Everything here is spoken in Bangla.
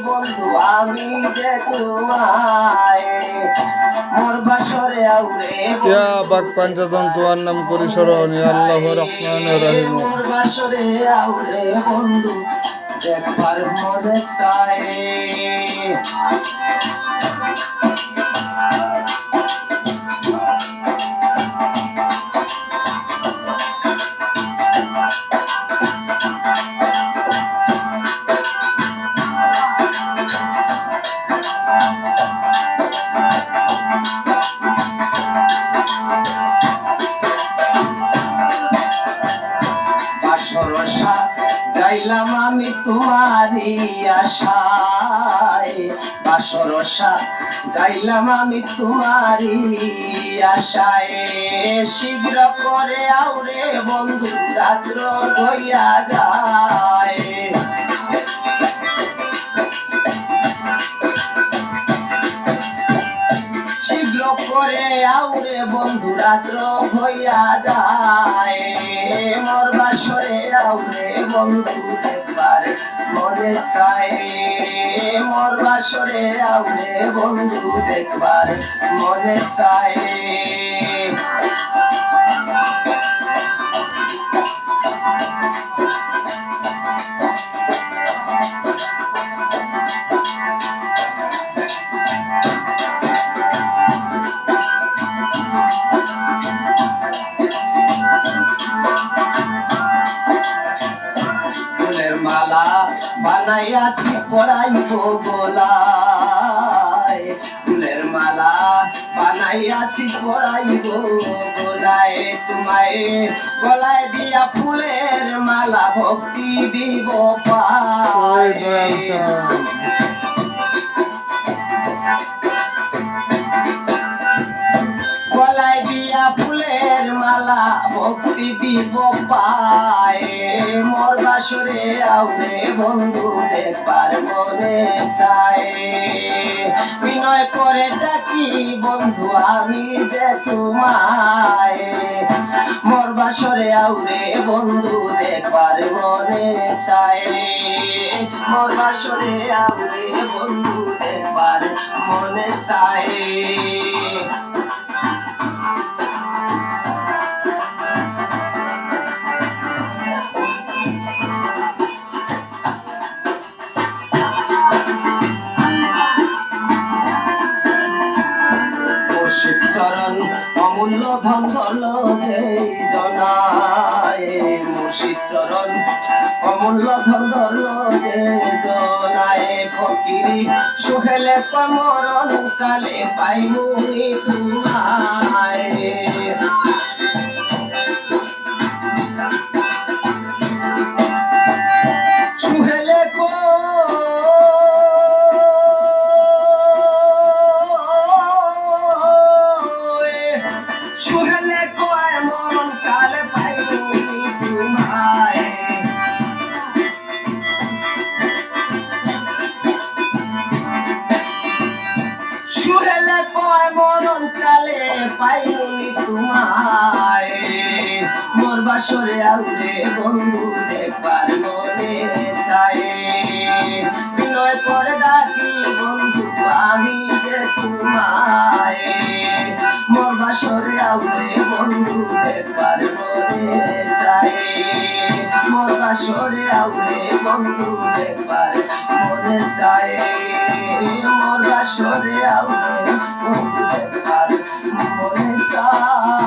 বন্ধু আমি যে তোমায় মোর বাসরে আউরে ইয়া বাক পাঞ্জাদন তোয়ার নাম করি স্মরণ ইয়া আল্লাহু রহমানুর রহিম মোর বাসরে আউরে বন্ধু দেখবার মনে চায় বাসরসা যাইলাম আমি তোমারই আশায় বাসরসা যাইলাম আমি তোমারই আশায় শীঘ্র করে আউরে বন্ধু রাত্র হইয়া যায় শীঘ্র করে আউরে বন্ধু রাত্র হইয়া যায় মোর বাসরে আউরে বন্ধু দেখবার মনে চায় মোর বাসরে আউরে বন্ধু দেখবার মনে চায় ফুলের মালা বানাইয়াছি পরাইব গলায় ফুলের মালা বানাইয়াছি পরাইব গলায় তোমায় গলায় দিয়া ফুলের মালা ভক্তি দিব পায় গলায় দিয়া ফুলের মালা ভক্তি দিব পায় মোর বাসরে আউরে বন্ধু দেখবার মনে চায় বিনয় করে ডাকি বন্ধু আমি যে তোমায় মোর বাসরে আউরে বন্ধু দেখবার মনে চায় মোর বাসরে আউরে বন্ধু দেখবার মনে চায় চরণ অমূল্য ধন ধরল যে জনায় মুর্শিদ চরণ অমূল্য ধন ধরল যে জনায় ফকিরি সুহেলে কমরণ কালে পাইমুনি তোমায় সুহেলে সুহেলে কয় মরণ কালে পাইবুনি তোমায় সুহেলে কয় মরণ কালে পাইবুনি তোমায় মোর বাসরে আউরে বন্ধু দেখবার মনে চায় বিনয় করে ডাকি বন্ধু আমি যে তোমায় মোর বাসরে আউরে বন্ধু দেখবার মনে চায় মোর বাসরে আউরে বন্ধু দেখবার মনে চায় মোর বাসরে আউরে বন্ধু দেখবার মনে চায়।